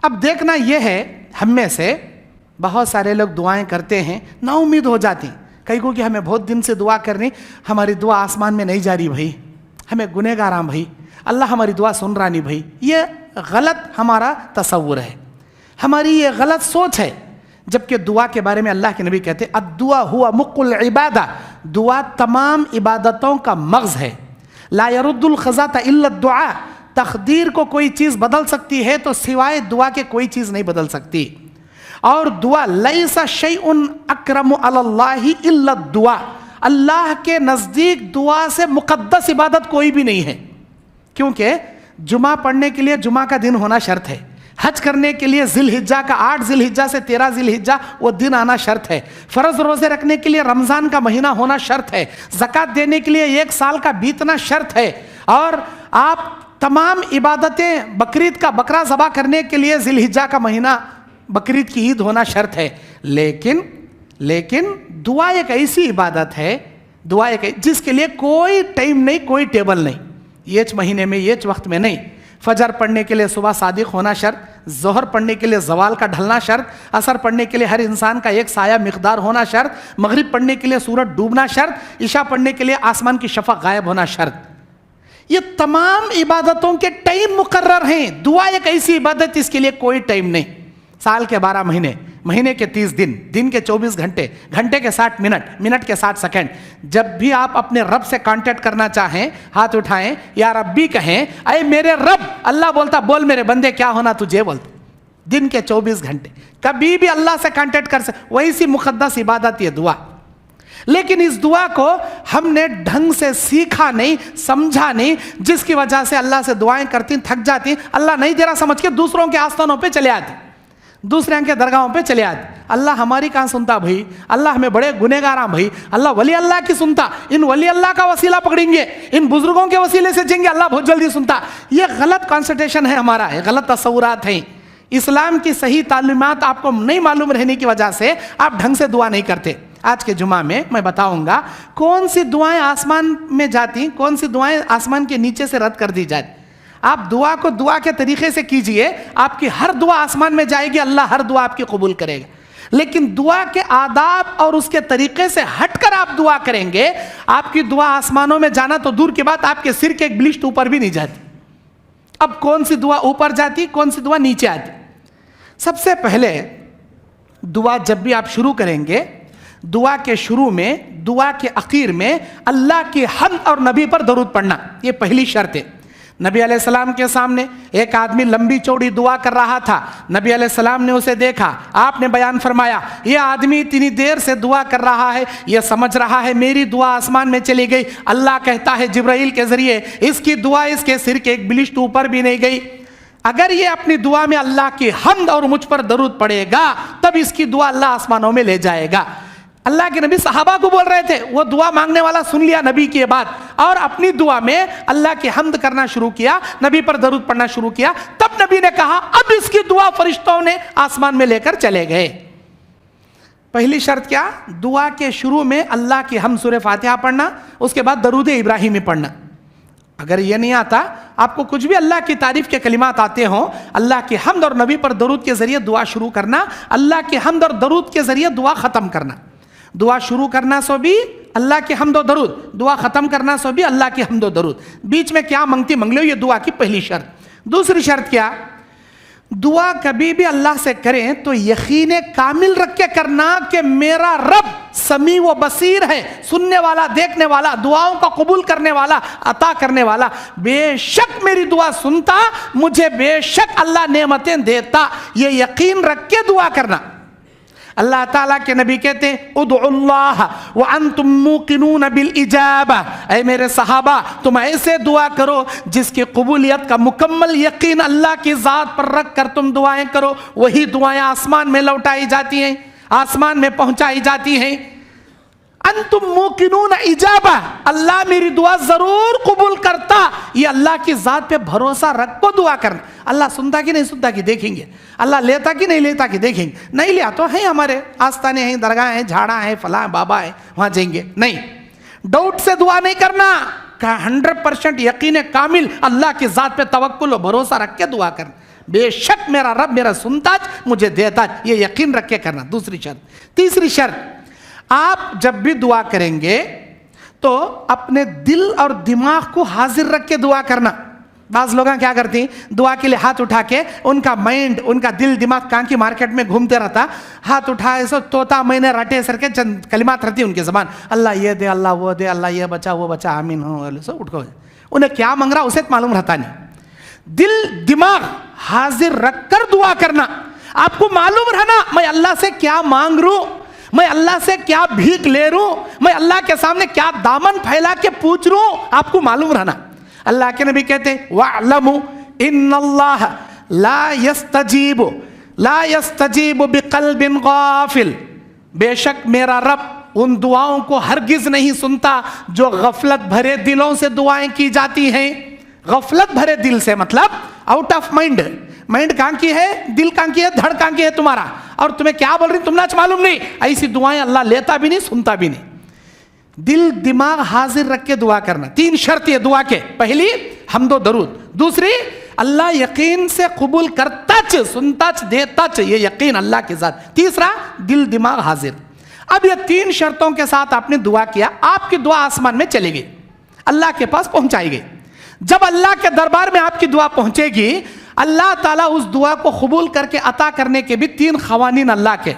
اب دیکھنا یہ ہے ہم میں سے بہت سارے لوگ دعائیں کرتے ہیں نا امید ہو جاتی ہیں. کئی کو کہ ہمیں بہت دن سے دعا کرنی, ہماری دعا آسمان میں نہیں جا رہی بھائی, ہمیں گنہگار ہیں بھائی, اللہ ہماری دعا سن رہا نہیں بھائی. یہ غلط ہمارا تصور ہے, ہماری یہ غلط سوچ ہے. جبکہ دعا کے بارے میں اللہ کے نبی کہتے ہیں الدعا ہوا مخ العبادہ, دعا تمام عبادتوں کا مغز ہے. لا يرد الخزاة الا الدعاء, تقدیر کو کوئی چیز بدل سکتی ہے تو سوائے دعا کے کوئی چیز نہیں بدل سکتی. اور دعا لیس شیء اکرم علی اللہ الا الدعاء, اللہ کے نزدیک دعا سے مقدس عبادت کوئی بھی نہیں ہے. کیونکہ جمعہ پڑھنے کے لیے جمعہ کا دن ہونا شرط ہے, حج کرنے کے لیے ذی الحجہ کا 8 ذی الحجہ سے 13 ذی الحجہ وہ دن آنا شرط ہے, فرض روزے رکھنے کے لیے رمضان کا مہینہ ہونا شرط ہے, زکوٰۃ دینے کے لیے 1 سال کا بیتنا شرط ہے, اور آپ تمام عبادتیں بقرعید کا بکرا ذبح کرنے کے لیے ذی الحجہ کا مہینہ بقرعید کی عید ہونا شرط ہے. لیکن دعا ایک ایسی عبادت ہے, دعا ایک جس کے لیے کوئی ٹائم نہیں, کوئی ٹیبل نہیں, یہ مہینے میں یہ وقت میں نہیں. فجر پڑھنے کے لیے صبح صادق ہونا شرط, ظہر پڑھنے کے لیے زوال کا ڈھلنا شرط, عصر پڑھنے کے لیے ہر انسان کا ایک سایہ مقدار ہونا شرط, مغرب پڑھنے کے لیے سورج ڈوبنا شرط, عشاء پڑھنے کے لیے آسمان کی شفق غائب ہونا شرط. یہ تمام عبادتوں کے ٹائم مقرر ہیں. دعا ایک ایسی عبادت اس کے لیے کوئی ٹائم نہیں. سال کے 12 مہینے, مہینے کے 30 دن, دن کے 24 گھنٹے, گھنٹے کے 60 منٹ, منٹ کے 60 سیکنڈ. جب بھی آپ اپنے رب سے کانٹیکٹ کرنا چاہیں ہاتھ اٹھائیں, یا ربی کہیں, اے میرے رب. اللہ بولتا بول میرے بندے کیا ہونا تجھے, بولتا. دن کے 24 گھنٹے کبھی بھی اللہ سے کانٹیکٹ کر سکتے, وہی سی مقدس عبادت یہ دعا. لیکن اس دعا کو ہم نے ڈھنگ سے سیکھا نہیں, سمجھا نہیں, جس کی وجہ سے اللہ سے دعائیں کرتی تھک جاتی, اللہ نہیں دے رہا سمجھ کے دوسروں کے آستانوں پہ چلے آتے, دوسرے کے درگاہوں پہ چلے آتے. اللہ ہماری کہاں سنتا بھائی, اللہ ہمیں بڑے گنہگار ہیں بھائی, اللہ ولی اللہ کی سنتا, ان ولی اللہ کا وسیلہ پکڑیں گے, ان بزرگوں کے وسیلے سے جائیں گے, اللہ بہت جلدی سنتا. یہ غلط کانسنٹریشن ہے ہمارا, ہے غلط تصورات ہیں. اسلام کی صحیح تعلیمات آپ کو نہیں معلوم رہنے کی وجہ سے آپ ڈھنگ سے دعا نہیں کرتے. آج کے جمعہ میں میں بتاؤں گا کون سی دعائیں آسمان میں جاتی, کون سی دعائیں آسمان کے نیچے سے رد کر دی جاتی. آپ دعا کو دعا کے طریقے سے کیجئے, آپ کی ہر دعا آسمان میں جائے گی, اللہ ہر دعا آپ کی قبول کرے گا. لیکن دعا کے آداب اور اس کے طریقے سے ہٹ کر آپ دعا کریں گے, آپ کی دعا آسمانوں میں جانا تو دور کی بات, آپ کے سر کے ایک بلشٹ اوپر بھی نہیں جاتی. اب کون سی دعا اوپر جاتی, کون سی دعا نیچے آتی؟ سب سے پہلے دعا جب بھی آپ شروع کریں گے, دعا کے شروع میں, دعا کے اخیر میں اللہ کی حمد اور نبی پر درود پڑھنا, یہ پہلی شرط ہے. نبی علیہ السلام کے سامنے ایک آدمی لمبی چوڑی دعا کر رہا تھا, نبی علیہ السلام نے اسے دیکھا, آپ نے بیان فرمایا یہ آدمی اتنی دیر سے دعا کر رہا ہے, یہ سمجھ رہا ہے میری دعا آسمان میں چلی گئی. اللہ کہتا ہے جبرائیل کے ذریعے اس کی دعا اس کے سر کے ایک بلشٹ اوپر بھی نہیں گئی. اگر یہ اپنی دعا میں اللہ کی حمد اور مجھ پر درود پڑے گا تب اس کی دعا اللہ آسمانوں میں لے جائے گا. اللہ کے نبی صحابہ کو بول رہے تھے, وہ دعا مانگنے والا سن لیا نبی کی بات, اور اپنی دعا میں اللہ کی حمد کرنا شروع کیا, نبی پر درود پڑھنا شروع کیا. تب نبی نے کہا اب اس کی دعا فرشتوں نے آسمان میں لے کر چلے گئے. پہلی شرط کیا؟ دعا کے شروع میں اللہ کی حمد سورہ فاتحہ پڑھنا, اس کے بعد درود ابراہیمی پڑھنا. اگر یہ نہیں آتا, آپ کو کچھ بھی اللہ کی تعریف کے کلمات آتے ہوں, اللہ کی حمد اور نبی پر درود کے ذریعے دعا شروع کرنا, اللہ کی حمد اور درود کے ذریعے دعا ختم کرنا. دعا شروع کرنا سو بھی اللہ کی حمد و درود, دعا ختم کرنا سو بھی اللہ کی حمد و درود. بیچ میں کیا منگتی منگ لو, یہ دعا کی پہلی شرط. دوسری شرط کیا؟ دعا کبھی بھی اللہ سے کریں تو یقین کامل رکھ کے کرنا کہ میرا رب سمیع و بصیر ہے, سننے والا, دیکھنے والا, دعاؤں کا قبول کرنے والا, عطا کرنے والا. بے شک میری دعا سنتا, مجھے بے شک اللہ نعمتیں دیتا, یہ یقین رکھ کے دعا کرنا. اللہ تعالیٰ کے نبی کہتے ہیں ادعوا اللہ وانتم موقنون بالاجابہ, اے میرے صحابہ تم ایسے دعا کرو جس کی قبولیت کا مکمل یقین اللہ کی ذات پر رکھ کر تم دعائیں کرو, وہی دعائیں آسمان میں لوٹائی جاتی ہیں, آسمان میں پہنچائی جاتی ہیں. انتم موقنون اجابہ, اللہ میری دعا ضرور قبول کرتا, یہ اللہ کی ذات پہ بھروسہ رکھ کو دعا کرنا. اللہ سنتا کہ نہیں سنتا کہ دیکھیں گے, اللہ لیتا کہ نہیں لیتا کہ دیکھیں گے. نہیں لیا تو ہیں ہمارے آستانے ہیں, درگاہ ہیں, جھاڑا ہیں, فلاں بابا ہیں, وہاں جائیں گے. نہیں, ڈاؤٹ سے دعا نہیں کرنا, 100% یقین کامل اللہ کی ذات پہ توکل و بھروسہ رکھ کے دعا کرنا. بے شک میرا رب میرا سنتا مجھے دیتا، یہ یقین رکھ کے کرنا، دوسری شرط۔ تیسری شرط، آپ جب بھی دعا کریں گے تو اپنے دل اور دماغ کو حاضر رکھ کے دعا کرنا۔ بعض لوگ کیا کرتے ہیں، دعا کے لیے ہاتھ اٹھا کے ان کا مائنڈ، ان کا دل دماغ کان کی مارکیٹ میں گھومتے رہتا، ہاتھ اٹھائے سو طوطا میں نے رٹے سر کے چند کلمات رہتی ان کی زبان، اللہ یہ دے، اللہ وہ دے، اللہ یہ بچا وہ بچا، آمین ہو، سو اٹھ کو انہیں کیا مانگ رہا اسے معلوم رہتا نہیں۔ دل دماغ حاضر رکھ کر دعا کرنا، آپ کو معلوم رہنا میں اللہ سے کیا مانگ رہوں، میں اللہ سے کیا بھیک لے رہوں، میں اللہ کے سامنے کیا دامن پھیلا کے پوچھ رہوں، آپ کو معلوم رہنا۔ اللہ کے نبی کہتے ہیں وَاعْلَمُوا إِنَّ اللَّهَ لَا يَسْتَجِيبُ بِقَلْبٍ غَافِلٍ، بے شک میرا رب ان دعاؤں کو ہرگز نہیں سنتا جو غفلت بھرے دلوں سے دعائیں کی جاتی ہیں۔ غفلت بھرے دل سے مطلب آؤٹ آف مائنڈ، مائنڈ کہاں کی ہے، دل کہاں کی ہے، دھڑ کہاں کی ہے تمہارا، اور تمہیں کیا بول رہی تم نے معلوم نہیں، ایسی دعائیں اللہ لیتا بھی نہیں سنتا بھی نہیں۔ دل دماغ حاضر رکھ کے دعا کرنا۔ تین شرط یہ دعا کے، پہلی حمد و درود، دوسری اللہ یقین سے قبول کرتا سنتا دیتا یہ یقین اللہ کے ذات، تیسرا دل دماغ حاضر۔ اب یہ تین شرطوں کے ساتھ آپ نے دعا کیا، آپ کی دعا آسمان میں چلے گی، اللہ کے پاس پہنچائی گئی۔ جب اللہ کے دربار میں آپ کی دعا پہنچے گی، اللہ تعالیٰ اس دعا کو قبول کر کے عطا کرنے کے بھی تین قوانین اللہ کے،